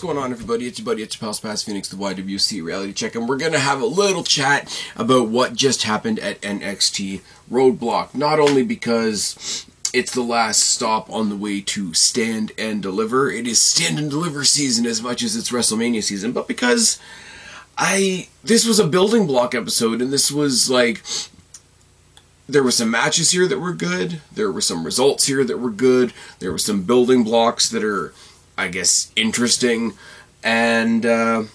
going on, everybody? It's your buddy, it's your pal Spaz Phoenix, the YWC Reality Check, and we're going to have a little chat about what just happened at NXT Roadblock. Not only because it's the last stop on the way to Stand and Deliver, it is Stand and Deliver season as much as it's WrestleMania season, but because this was a building block episode, and this was like, there were some matches here that were good, there were some results here that were good, there were some building blocks that are, I guess, interesting, and yeah,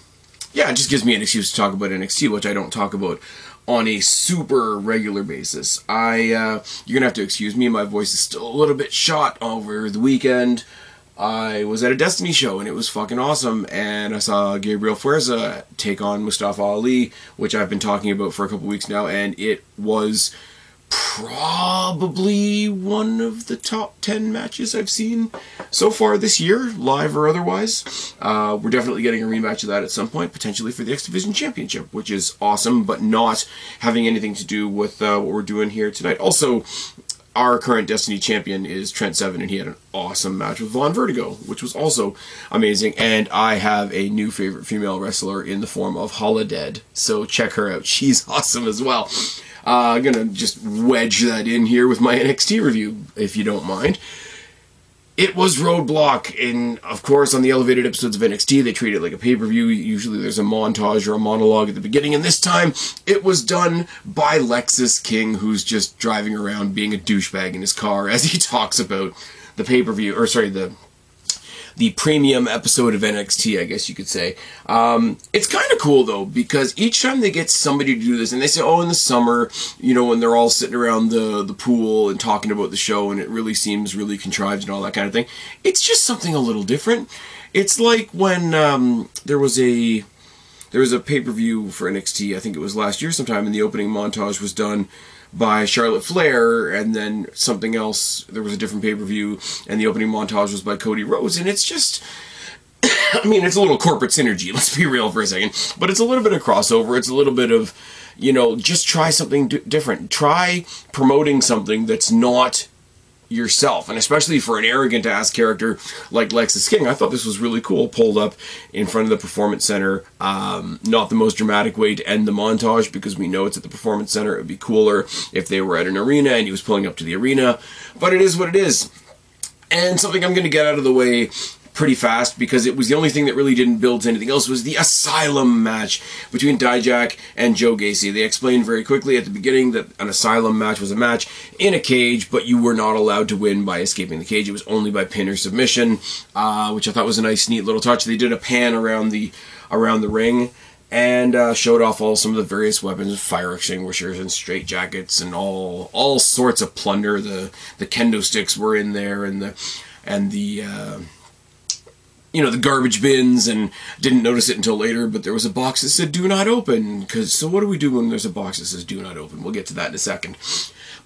it just gives me an excuse to talk about NXT, which I don't talk about on a super regular basis. You're gonna have to excuse me, my voice is still a little bit shot over the weekend. I was at a Destiny show, and it was fucking awesome, and I saw Gabriel Fuerza take on Mustafa Ali, which I've been talking about for a couple weeks now, and it was probably one of the top 10 matches I've seen so far this year, live or otherwise. We're definitely getting a rematch of that at some point, potentially for the X Division Championship, which is awesome, but not having anything to do with what we're doing here tonight. Also, our current Destiny champion is Trent Seven, and he had an awesome match with Von Vertigo, which was also amazing. And I have a new favorite female wrestler in the form of Holodead, so check her out. She's awesome as well. I'm gonna just wedge that in here with my NXT review, if you don't mind. It was Roadblock, and of course on the elevated episodes of NXT they treat it like a pay-per-view. Usually there's a montage or a monologue at the beginning, and this time it was done by Lexus King, who's just driving around being a douchebag in his car as he talks about the pay-per-view, or sorry, the premium episode of NXT, I guess you could say. It's kind of cool, though, because each time they get somebody to do this, and they say, oh, in the summer, you know, when they're all sitting around the pool and talking about the show, and it really seems really contrived and all that kind of thing, it's just something a little different. It's like when there was a pay-per-view for NXT, I think it was last year sometime, and the opening montage was done by Charlotte Flair, and then something else, there was a different pay-per-view, and the opening montage was by Cody Rhodes, and it's just, I mean, it's a little corporate synergy, let's be real for a second, but it's a little bit of crossover, it's a little bit of, you know, just try something different. Try promoting something that's not yourself, and especially for an arrogant-ass character like Lexus King, I thought this was really cool. Pulled up in front of the Performance Center, not the most dramatic way to end the montage, because we know it's at the Performance Center. It would be cooler if they were at an arena and he was pulling up to the arena, but it is what it is. And something I'm going to get out of the way pretty fast, because it was the only thing that really didn't build to anything else, was the Asylum match between Dijak and Joe Gacy. They explained very quickly at the beginning that an Asylum match was a match in a cage, but you were not allowed to win by escaping the cage. It was only by pin or submission, which I thought was a nice, neat little touch. They did a pan around the ring, and showed off some of the various weapons, fire extinguishers and straitjackets and all sorts of plunder. The kendo sticks were in there, and the you know, the garbage bins, and didn't notice it until later, but there was a box that said do not open, so what do we do when there's a box that says do not open? We'll get to that in a second.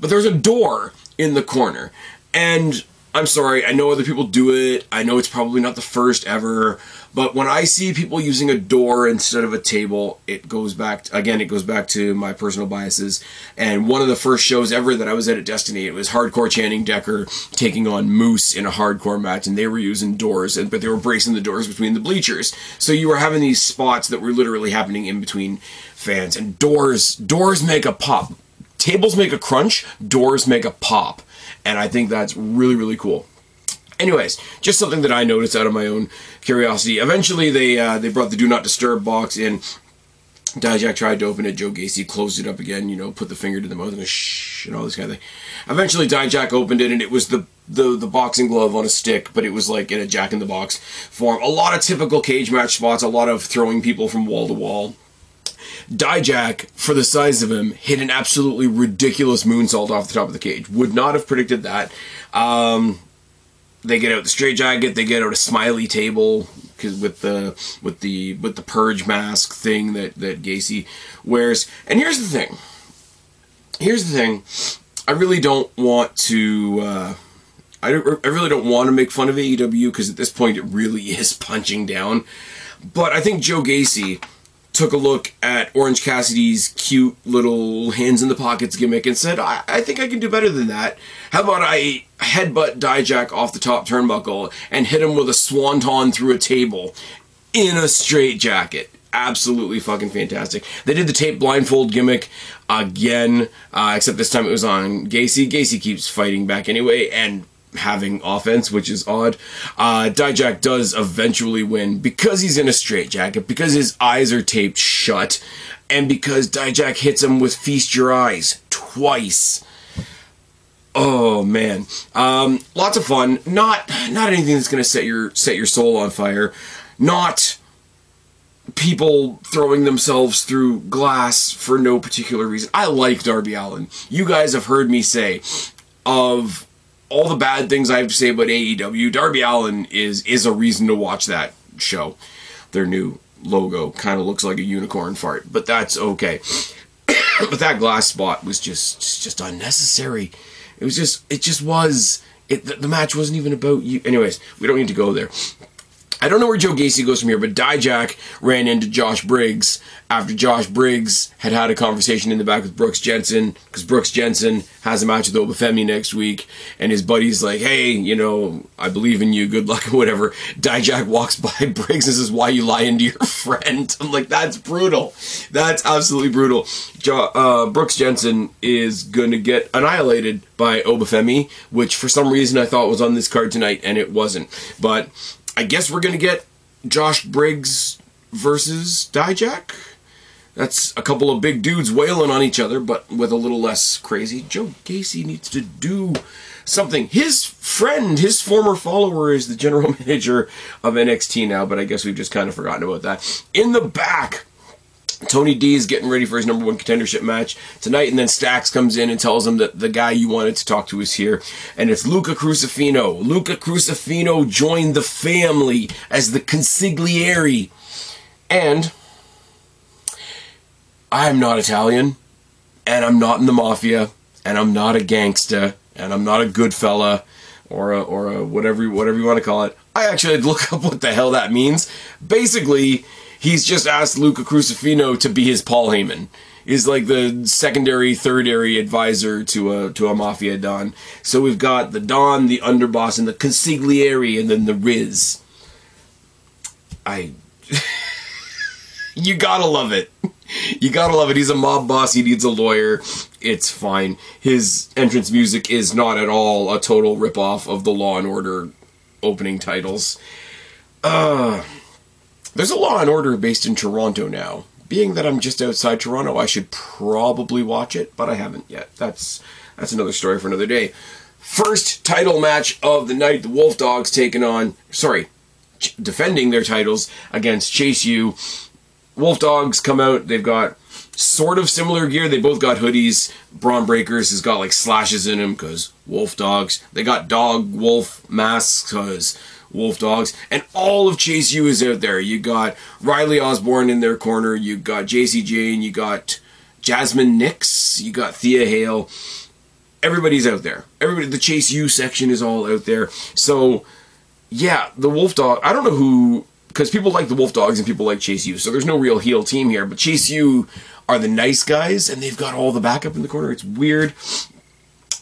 But there's a door in the corner, and I'm sorry, I know other people do it, I know it's probably not the first ever, but when I see people using a door instead of a table, it goes back to my personal biases. And one of the first shows ever that I was at Destiny, it was Hardcore Channing Decker taking on Moose in a hardcore match, and they were using doors, but they were bracing the doors between the bleachers. So you were having these spots that were literally happening in between fans, and doors make a pop. Tables make a crunch, doors make a pop. And I think that's really, really cool. Anyways, just something that I noticed out of my own curiosity. Eventually, they brought the Do Not Disturb box in. Dijak tried to open it. Joe Gacy closed it up again, you know, put the finger to the mouth and shh, and all this kind of thing. Eventually, Dijak opened it, and it was the boxing glove on a stick, but it was like in a Jack-in-the-Box form. A lot of typical cage match spots, a lot of throwing people from wall to wall. Dijak, for the size of him, hit an absolutely ridiculous moonsault off the top of the cage. Would not have predicted that. They get out the straitjacket, they get out a smiley table, because with the purge mask thing that Gacy wears. And here's the thing. I really don't want to. I really don't want to make fun of AEW, because at this point it really is punching down. But I think Joe Gacy took a look at Orange Cassidy's cute little hands in the pockets gimmick and said, I think I can do better than that. How about I headbutt Dijak off the top turnbuckle and hit him with a swanton through a table in a straitjacket. Absolutely fucking fantastic. They did the tape blindfold gimmick again, except this time it was on Gacy. Gacy keeps fighting back anyway and having offense, which is odd. Dijak does eventually win because he's in a straitjacket, because his eyes are taped shut, and because Dijak hits him with Feast Your Eyes twice. Oh man, lots of fun. Not anything that's going to set your soul on fire. Not people throwing themselves through glass for no particular reason. I like Darby Allin. You guys have heard me say, of all the bad things I have to say about AEW, Darby Allin is a reason to watch that show. Their new logo kind of looks like a unicorn fart, but that's okay. But that glass spot was just unnecessary. The match wasn't even about you. Anyways, we don't need to go there. I don't know where Joe Gacy goes from here, but Dijak ran into Josh Briggs after Josh Briggs had a conversation in the back with Brooks Jensen, because Brooks Jensen has a match with Obafemi next week, and his buddy's like, hey, you know, I believe in you, good luck, or whatever. Dijak walks by Briggs and says, why you lying to your friend? I'm like, that's brutal. That's absolutely brutal. Brooks Jensen is going to get annihilated by Obafemi, which for some reason I thought was on this card tonight, and it wasn't. But I guess we're going to get Josh Briggs versus Dijak. That's a couple of big dudes wailing on each other, but with a little less crazy. Joe Gacy needs to do something. His friend, his former follower, is the general manager of NXT now, but I guess we've just kind of forgotten about that. In the back, Tony D is getting ready for his #1 contendership match tonight, and then Stax comes in and tells him that the guy you wanted to talk to is here, and it's Luca Crucifino. Luca Crucifino joined the family as the consigliere, and I'm not Italian, and I'm not in the mafia, and I'm not a gangsta, and I'm not a good fella, or a whatever you want to call it. I actually had to look up what the hell that means. Basically, he's just asked Luca Crucifino to be his Paul Heyman. He's like the secondary, thirdary advisor to a mafia don. So we've got the Don, the underboss, and the consigliere, and then the Riz. You gotta love it. You gotta love it. He's a mob boss. He needs a lawyer. It's fine. His entrance music is not at all a total ripoff of the Law and Order opening titles. There's a Law and Order based in Toronto now. Being that I'm just outside Toronto, I should probably watch it, but I haven't yet. That's another story for another day. First title match of the night, the Wolf Dogs defending their titles against Chase U. Wolf Dogs come out, they've got sort of similar gear. They both got hoodies. Braun Breakers has got like slashes in him because Wolf Dogs. They got dog wolf masks because Wolf Dogs. And all of Chase U is out there. You got Riley Osborne in their corner. You got JC Jane. You got Jasmine Nix. You got Thea Hale. Everybody's out there. The Chase U section is all out there. So, yeah, the Wolf Dog, I don't know who, because people like the Wolf Dogs and people like Chase U, so there's no real heel team here, but Chase U are the nice guys, and they've got all the backup in the corner. It's weird.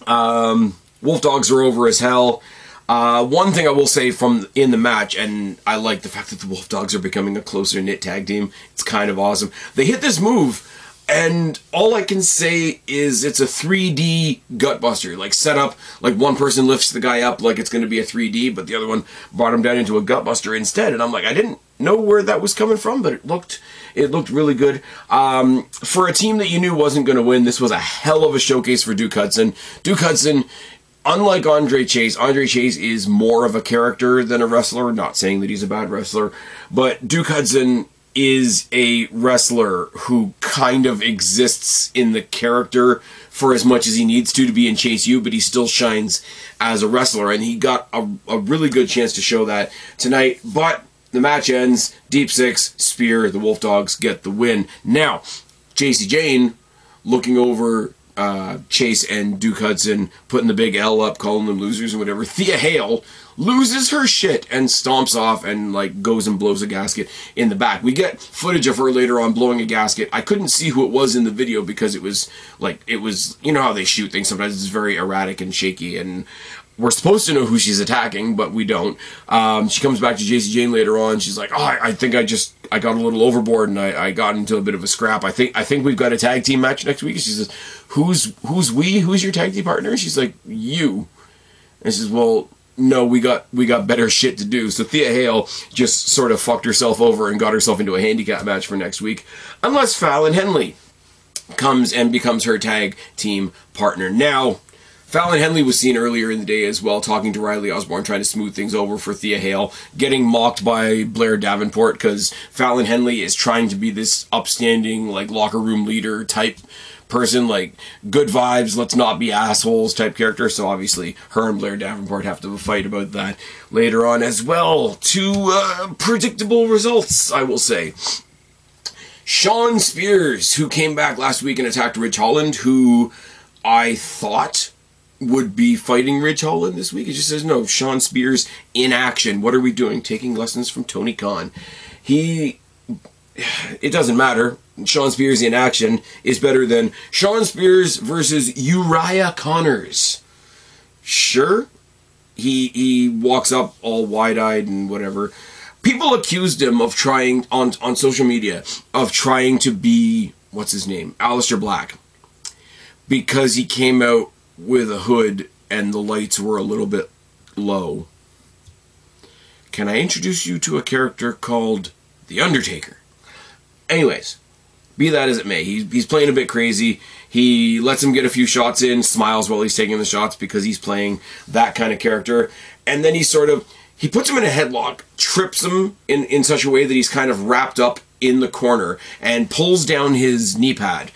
Wolf Dogs are over as hell. One thing I will say from in the match, and I like the fact that the Wolf Dogs are becoming a closer knit tag team. It's kind of awesome. They hit this move, and all I can say is it's a 3D gutbuster. Like set up, like one person lifts the guy up like it's going to be a 3D, but the other one brought him down into a gutbuster instead. And I'm like, I didn't know where that was coming from, but it looked really good. For a team that you knew wasn't going to win, this was a hell of a showcase for Duke Hudson. Duke Hudson, unlike Andre Chase is more of a character than a wrestler. Not saying that he's a bad wrestler, but Duke Hudson is a wrestler who kind of exists in the character for as much as he needs to be in Chase U, but he still shines as a wrestler, and he got a really good chance to show that tonight. But the match ends, deep six, spear, the Wolf Dogs get the win. Now, JC Jane looking over Chase and Duke Hudson, putting the big L up, calling them losers and whatever. Thea Hale loses her shit and stomps off and like goes and blows a gasket in the back. We get footage of her later on blowing a gasket. I couldn't see who it was in the video because it was, you know how they shoot things sometimes, it's very erratic and shaky, and we're supposed to know who she's attacking, but we don't. She comes back to JC Jane later on. She's like, oh, I think I got a little overboard and I got into a bit of a scrap. I think we've got a tag team match next week. And she says, who's we? Who's your tag team partner? She's like, you. And she says, well, no, we got better shit to do. So Thea Hale just sort of fucked herself over and got herself into a handicap match for next week. Unless Fallon Henley comes and becomes her tag team partner. Now, Fallon Henley was seen earlier in the day as well, talking to Riley Osborne, trying to smooth things over for Thea Hale, getting mocked by Blair Davenport because Fallon Henley is trying to be this upstanding, like, locker room leader type person, like, good vibes, let's not be assholes type character. So obviously her and Blair Davenport have to have a fight about that later on as well. Two predictable results, I will say. Shawn Spears, who came back last week and attacked Ridge Holland, who I thought would be fighting Ridge Holland this week. It just says, no, Shawn Spears in action. What are we doing? Taking lessons from Tony Khan. It doesn't matter. Shawn Spears in action is better than Shawn Spears versus Uriah Connors. Sure, he walks up all wide-eyed and whatever. People accused him of trying, on social media, of trying to be, what's his name? Aleister Black. Because he came out with a hood and the lights were a little bit low. Can I introduce you to a character called The Undertaker? Anyways, be that as it may, he's playing a bit crazy. He lets him get a few shots in, smiles while he's taking the shots because he's playing that kind of character. And then he puts him in a headlock, trips him in such a way that he's kind of wrapped up in the corner and pulls down his knee pad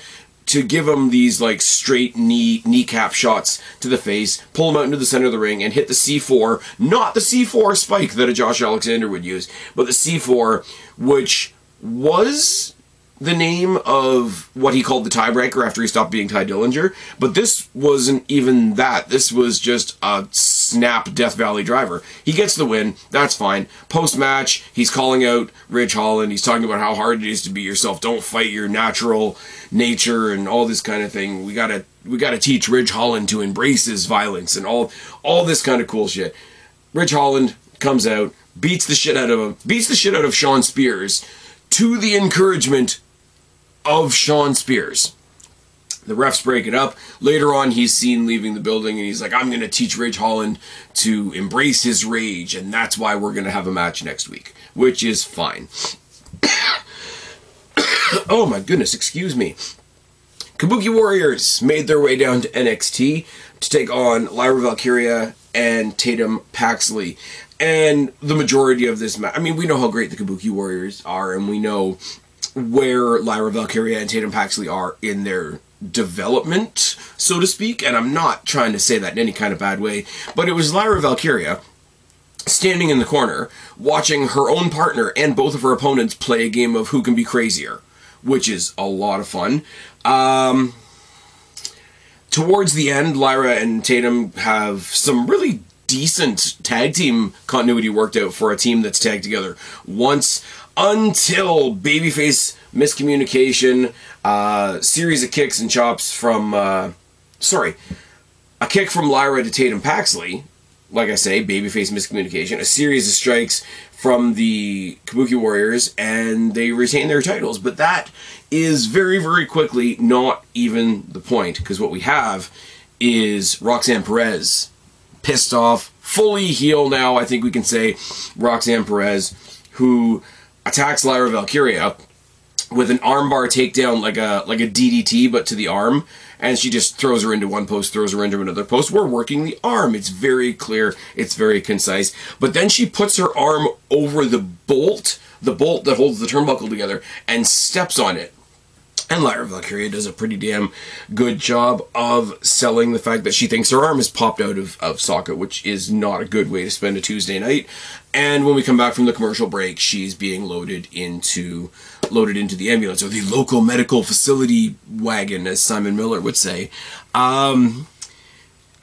to give him these like straight kneecap shots to the face, pull him out into the center of the ring, and hit the C4, not the C4 spike that a Josh Alexander would use, but the C4, which was the name of what he called the tiebreaker after he stopped being Ty Dillinger, but this wasn't even that. This was just a snap Death Valley driver. He gets the win, that's fine. Post-match, he's calling out Ridge Holland, he's talking about how hard it is to be yourself, don't fight your natural nature and all this kind of thing. We gotta teach Ridge Holland to embrace his violence and all this kind of cool shit. Ridge Holland comes out, beats the shit out of Shawn Spears, to the encouragement of Shawn Spears. The refs break it up. Later on, he's seen leaving the building, and he's like, I'm going to teach Ridge Holland to embrace his rage, and that's why we're going to have a match next week, which is fine. Oh my goodness, excuse me. Kabuki Warriors made their way down to NXT to take on Lyra Valkyria and Tatum Paxley. And the majority of this match, I mean, we know how great the Kabuki Warriors are, and we know where Lyra Valkyria and Tatum Paxley are in their development, so to speak, and I'm not trying to say that in any kind of bad way, but it was Lyra Valkyria standing in the corner, watching her own partner and both of her opponents play a game of who can be crazier, which is a lot of fun. Towards the end, Lyra and Tatum have some really decent tag team continuity worked out for a team that's tagged together once, until babyface miscommunication, series of kicks and chops from, a kick from Lyra to Tatum Paxley, like I say, babyface miscommunication, a series of strikes from the Kabuki Warriors, and they retain their titles. But that is very, very quickly not even the point, because what we have is Roxanne Perez, pissed off, fully heel now, I think we can say, Roxanne Perez, who attacks Lyra Valkyria with an armbar takedown like a DDT, but to the arm, and she just throws her into one post, throws her into another post. We're working the arm. It's very clear. It's very concise. But then she puts her arm over the bolt that holds the turnbuckle together, and steps on it. And Lyra Valkyria does a pretty damn good job of selling the fact that she thinks her arm is popped out of socket, which is not a good way to spend a Tuesday night. And when we come back from the commercial break, she's being loaded into the ambulance, or the local medical facility wagon, as Simon Miller would say.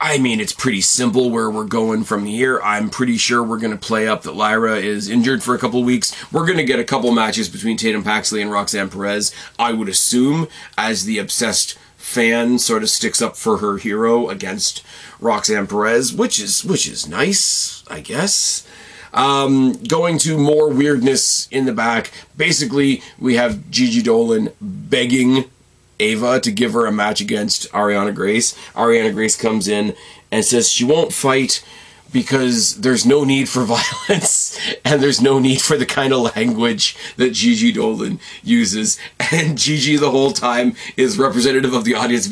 I mean, it's pretty simple where we're going from here. I'm pretty sure we're going to play up that Lyra is injured for a couple weeks. We're going to get a couple matches between Tatum Paxley and Roxanne Perez, I would assume, as the obsessed fan sort of sticks up for her hero against Roxanne Perez, which is nice, I guess. Going to more weirdness in the back. Basically, we have Gigi Dolan begging Ava to give her a match against Ariana Grace. Ariana Grace comes in and says she won't fight because there's no need for violence and there's no need for the kind of language that Gigi Dolan uses. And Gigi the whole time is representative of the audience.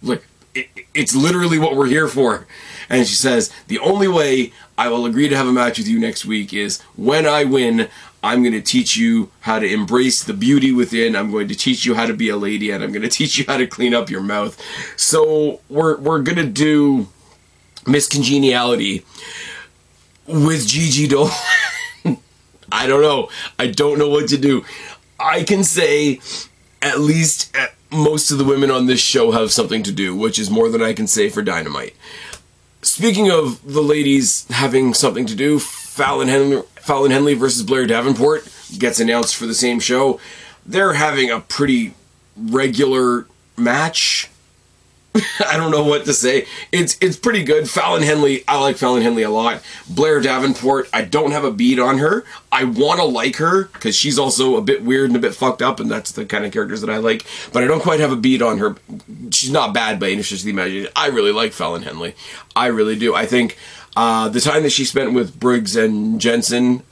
Look, it's literally what we're here for. And she says, the only way I will agree to have a match with you next week is when I win, I'm going to teach you how to embrace the beauty within. I'm going to teach you how to be a lady, and I'm going to teach you how to clean up your mouth. So we're going to do Miss Congeniality with Gigi Dolan. I don't know. I don't know what to do. I can say at least most of the women on this show have something to do, which is more than I can say for Dynamite. Speaking of the ladies having something to do, Fallon Henley versus Blair Davenport gets announced for the same show. They're having a pretty regular match. I don't know what to say. It's pretty good. Fallon Henley, I like Fallon Henley a lot. Blair Davenport, I don't have a beat on her. I want to like her because she's also a bit weird and a bit fucked up, and that's the kind of characters that I like. But I don't quite have a beat on her. She's not bad by any stretch of the imagination. I really like Fallon Henley. I really do. I think the time that she spent with Briggs and Jensen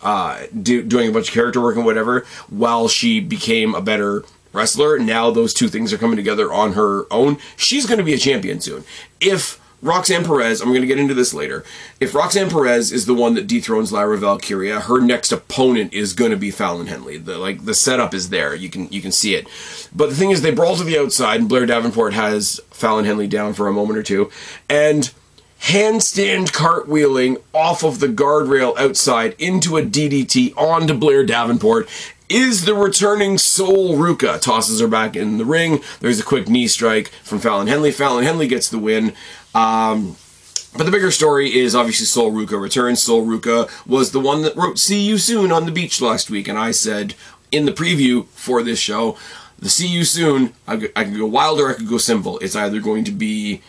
doing a bunch of character work and whatever, while she became a better wrestler, now those two things are coming together on her own. She's going to be a champion soon. If Roxanne Perez, I'm going to get into this later, if Roxanne Perez is the one that dethrones Lyra Valkyria, her next opponent is going to be Fallon Henley. The setup is there. You can see it. But the thing is, they brawl to the outside, and Blair Davenport has Fallon Henley down for a moment or two, and handstand cartwheeling off of the guardrail outside into a DDT onto Blair Davenport is the returning Soul Ruca. Tosses her back in the ring. There's a quick knee strike from Fallon Henley. Fallon Henley gets the win. But the bigger story is obviously Soul Ruca returns. Soul Ruca was the one that wrote "See You Soon" on the beach last week, and I said in the preview for this show, the "See You Soon," I could go wild or I could go simple. It's either going to be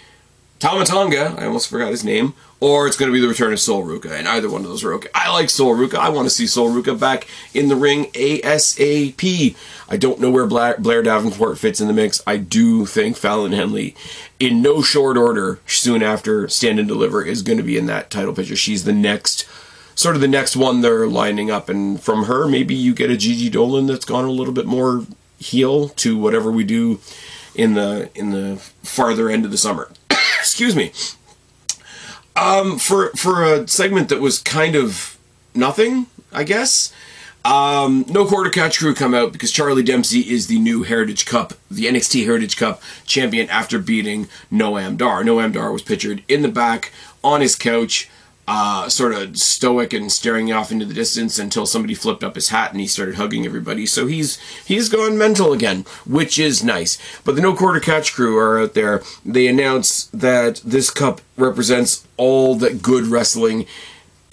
Tama Tonga, I almost forgot his name, or it's going to be the return of Soul Ruca, and either one of those are okay. I like Soul Ruca. I want to see Soul Ruca back in the ring ASAP. I don't know where Blair Davenport fits in the mix. I do think Fallon Henley, in no short order, soon after Stand and Deliver, is going to be in that title picture. She's the next, sort of the next one they're lining up, and from her, maybe you get a Gigi Dolan that's gone a little bit more heel to whatever we do in the farther end of the summer. Excuse me. For a segment that was kind of nothing, I guess. No Quarter Catch Crew come out because Charlie Dempsey is the new Heritage Cup, the NXT Heritage Cup champion after beating Noam Dar. Noam Dar was pictured in the back on his couch, sort of stoic and staring off into the distance until somebody flipped up his hat and he started hugging everybody. So he's gone mental again, which is nice. But the No Quarter Catch Crew are out there. They announce that this cup represents all that good wrestling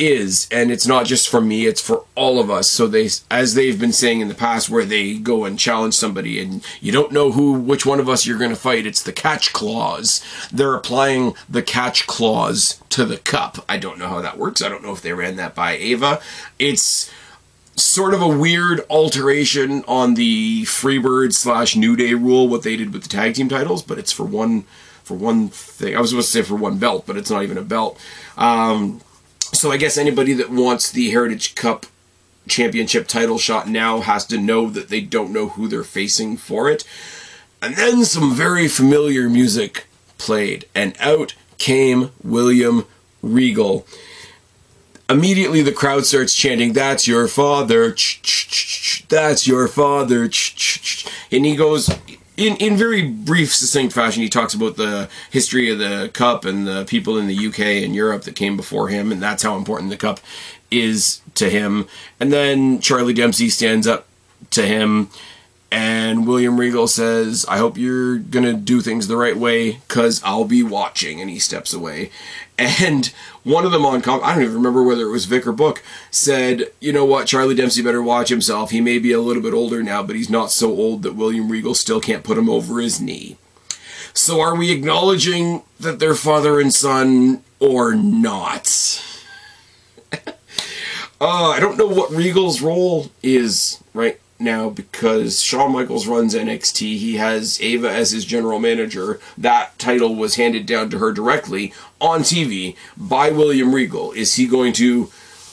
is, and it's not just for me, it's for all of us. So they, as they've been saying in the past, where they go and challenge somebody and you don't know which one of us you're going to fight, it's the catch clause. They're applying the catch clause to the cup. I don't know how that works. I don't know if they ran that by Ava. It's sort of a weird alteration on the Freebird / New Day rule, what they did with the tag team titles, but it's for one thing. I was supposed to say for one belt, but it's not even a belt. So I guess anybody that wants the Heritage Cup Championship title shot now has to know that they don't know who they're facing for it. And then some very familiar music played, and out came William Regal. Immediately the crowd starts chanting, "That's your father, that's your father," and he goes, in very brief, succinct fashion, he talks about the history of the cup and the people in the UK and Europe that came before him, and that's how important the cup is to him. And then Charlie Dempsey stands up to him, and William Regal says, "I hope you're going to do things the right way, because I'll be watching," and he steps away. And one of them on I don't even remember whether it was Vic or Book, said, "You know what, Charlie Dempsey better watch himself. He may be a little bit older now, but he's not so old that William Regal still can't put him over his knee." So are we acknowledging that they're father and son or not? I don't know what Regal's role is right now because Shawn Michaels runs NXT. He has Ava as his general manager. That title was handed down to her directly on TV by William Regal. Is he going to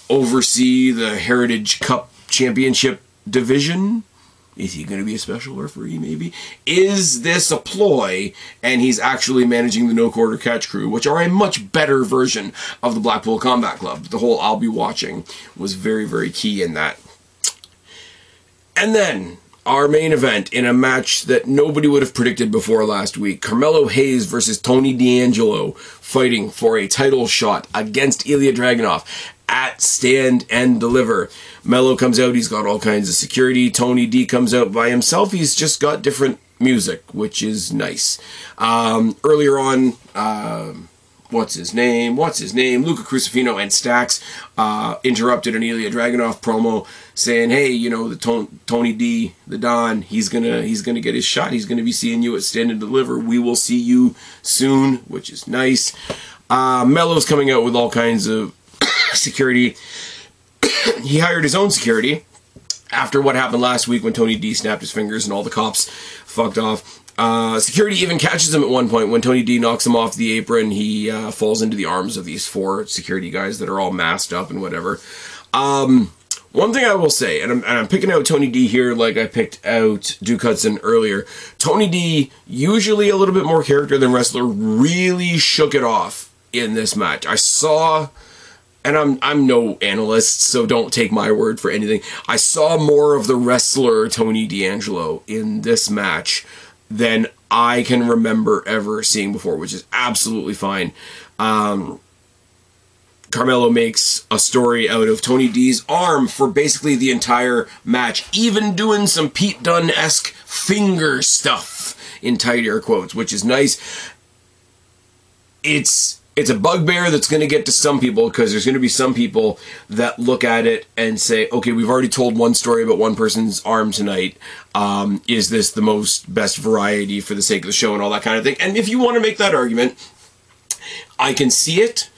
oversee the Heritage Cup Championship division? Is he going to be a special referee, maybe? Is this a ploy, and he's actually managing the No Quarter Catch crew, which are a much better version of the Blackpool Combat Club. The whole I'll be watching was very, very key in that. And then, our main event in a match that nobody would have predicted before last week. Carmelo Hayes versus Tony D'Angelo fighting for a title shot against Ilya Dragunov at Stand and Deliver. Melo comes out, he's got all kinds of security. Tony D comes out by himself, he's just got different music, which is nice. Earlier on, what's his name? Luca Crucifino and Stax interrupted an Ilya Dragunov promo saying, hey, you know, the Tony D, the Don, he's gonna get his shot. He's gonna be seeing you at Stand and Deliver. We will see you soon, which is nice. Melo's coming out with all kinds of security. He hired his own security after what happened last week when Tony D snapped his fingers and all the cops fucked off. Security even catches him at one point when Tony D knocks him off the apron. He falls into the arms of these 4 security guys that are all masked up and whatever. One thing I will say, and I'm picking out Tony D here like I picked out Duke Hudson earlier. Tony D, usually a little bit more character than wrestler, really shook it off in this match. I saw, and I'm no analyst, so don't take my word for anything. I saw more of the wrestler Tony D'Angelo in this match than I can remember ever seeing before, which is absolutely fine. Carmelo makes a story out of Tony D's arm for basically the entire match, even doing some Pete Dunne-esque finger stuff in tight air quotes, which is nice. It's a bugbear that's going to get to some people, because there's going to be some people that look at it and say, okay, we've already told one story about one person's arm tonight. Is this the best variety for the sake of the show and all that kind of thing? And if you want to make that argument, I can see it.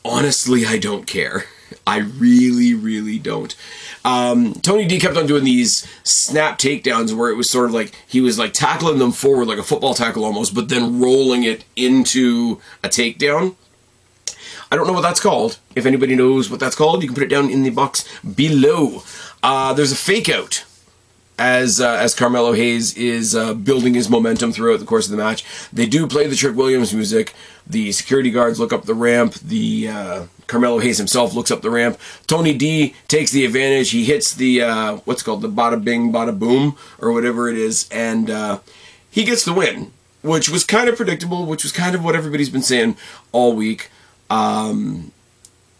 Honestly, I don't care. I really, really don't. Tony D kept on doing these snap takedowns where it was sort of like he was like tackling them forward like a football tackle almost, but then rolling it into a takedown. I don't know what that's called. If anybody knows what that's called, you can put it down in the box below. There's a fake out as Carmelo Hayes is building his momentum throughout the course of the match. They do play the Trick Williams music. The security guards look up the ramp. The Carmelo Hayes himself looks up the ramp. Tony D takes the advantage. He hits the, what's called the bada bing, bada boom, or whatever it is, and he gets the win, which was kind of predictable, which was kind of what everybody's been saying all week.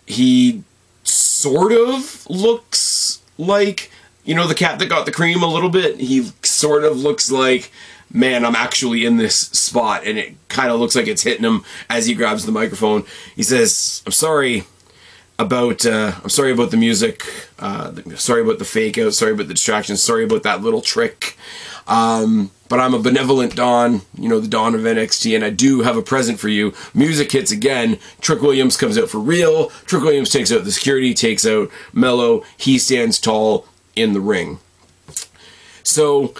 He sort of looks like, you know, the cat that got the cream a little bit. He sort of looks like, man, I'm actually in this spot, and it kind of looks like it's hitting him as he grabs the microphone. He says, I'm sorry about the music, sorry about the fake out, sorry about the distractions, sorry about that little trick, but I'm a benevolent Don, you know, the Don of NXT, and I do have a present for you. Music hits again. Trick Williams comes out for real. Trick Williams takes out the security, takes out Melo. He stands tall in the ring. So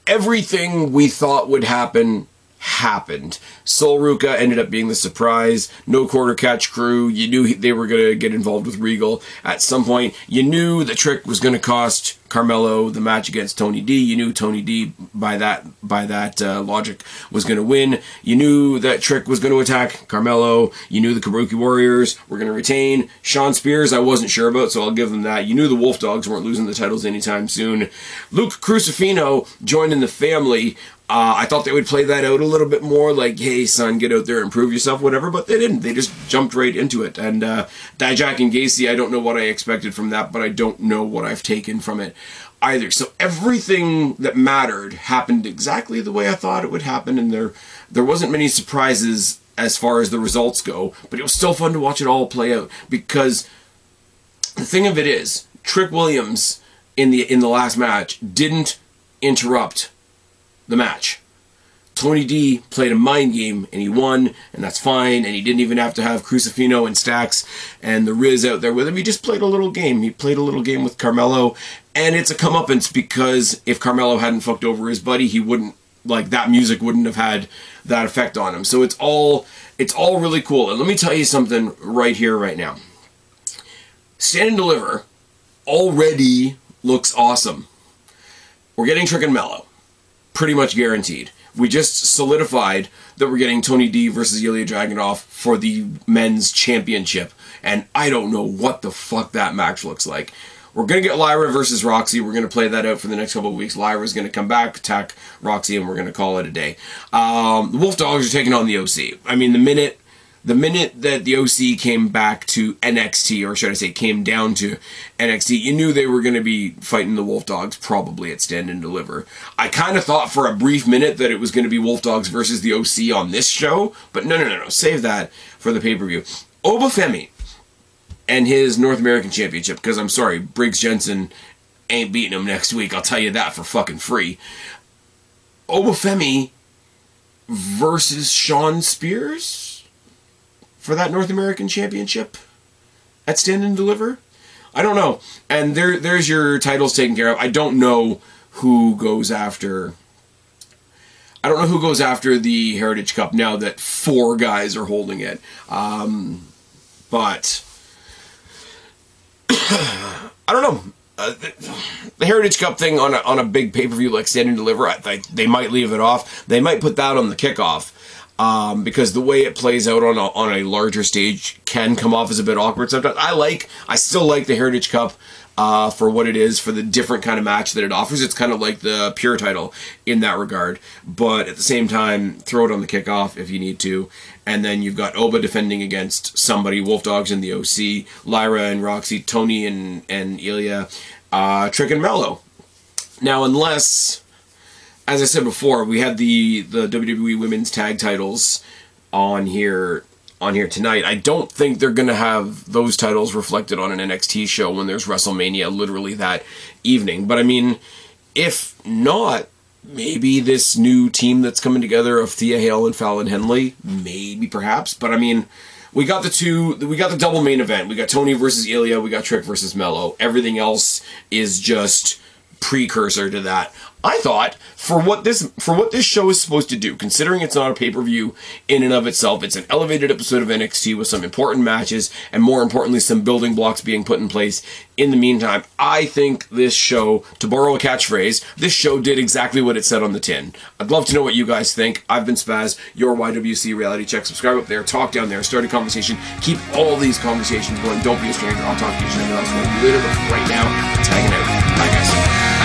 everything we thought would happen happened. Sol Ruca ended up being the surprise. No Quarter Catch crew. You knew they were going to get involved with Regal at some point. You knew the Trick was going to cost Carmelo the match against Tony D. You knew Tony D, by that logic, was going to win. You knew that Trick was going to attack Carmelo. You knew the Kabuki Warriors were going to retain. Shawn Spears, I wasn't sure about, so I'll give them that. You knew the Wolf Dogs weren't losing the titles anytime soon. Luke Crucifino joining the family. I thought they would play that out a little bit more, like, hey, son, get out there and prove yourself, whatever, but they didn't. They just jumped right into it. And Dijak and Gacy, I don't know what I expected from that, but I don't know what I've taken from it either. So everything that mattered happened exactly the way I thought it would happen, and there wasn't many surprises as far as the results go, but it was still fun to watch it all play out, because the thing of it is, Trick Williams in the last match didn't interrupt the match. Tony D played a mind game and he won, and that's fine, and he didn't even have to have Crucifino and Stax and the Riz out there with him. He just played a little game. He played a little game with Carmelo, and it's a comeuppance because if Carmelo hadn't fucked over his buddy, he wouldn't, like, that music wouldn't have had that effect on him. So it's all really cool. And let me tell you something right here, right now. Stand and Deliver already looks awesome. We're getting Trick and Mello. Pretty much guaranteed. We just solidified that we're getting Tony D versus Ilya Dragunov for the men's championship. And I don't know what the fuck that match looks like. We're going to get Lyra versus Roxy. We're going to play that out for the next couple of weeks. Lyra's going to come back, attack Roxy, and we're going to call it a day. The Wolf Dogs are taking on the OC. I mean, the minute that the OC came back to NXT, or should I say came down to NXT, you knew they were going to be fighting the Wolf Dogs probably at Stand and Deliver. I kind of thought for a brief minute that it was going to be Wolf Dogs versus the OC on this show, but no. Save that for the pay-per-view. Obafemi and his North American Championship, because I'm sorry, Briggs Jensen ain't beating him next week, I'll tell you that for fucking free. Obafemi versus Shawn Spears for that North American Championship at Stand and Deliver? I don't know. And there's your titles taken care of. I don't know who goes after... I don't know who goes after the Heritage Cup now that 4 guys are holding it. But... I don't know. The Heritage Cup thing on a big pay-per-view like Stand and Deliver, they might leave it off. They might put that on the kickoff. Because the way it plays out on a larger stage can come off as a bit awkward sometimes. I still like the Heritage Cup for what it is, for the different kind of match that it offers. It's kind of like the Pure title in that regard. But at the same time, throw it on the kickoff if you need to. And then you've got Oba defending against somebody, Wolf Dogs and the OC, Lyra and Roxy, Tony and Ilya, Trick and Mello. Now, unless... As I said before, we had the WWE Women's Tag Titles on here tonight. I don't think they're going to have those titles reflected on an NXT show when there's WrestleMania literally that evening. But I mean, if not, maybe this new team that's coming together of Thea Hale and Fallon Henley, maybe perhaps. But I mean, we got the double main event. We got Tony versus Ilya, we got Trick versus Mello. Everything else is just precursor to that. I thought for what this show is supposed to do, considering it's not a pay-per-view in and of itself, it's an elevated episode of NXT with some important matches and more importantly some building blocks being put in place in the meantime. I think this show, to borrow a catchphrase, this show did exactly what it said on the tin. I'd love to know what you guys think. I've been Spaz, your YWC Reality Check. Subscribe up there, talk down there, start a conversation, keep all these conversations going. Don't be a stranger. I'll talk to you later. But right now, tagging out. Bye guys.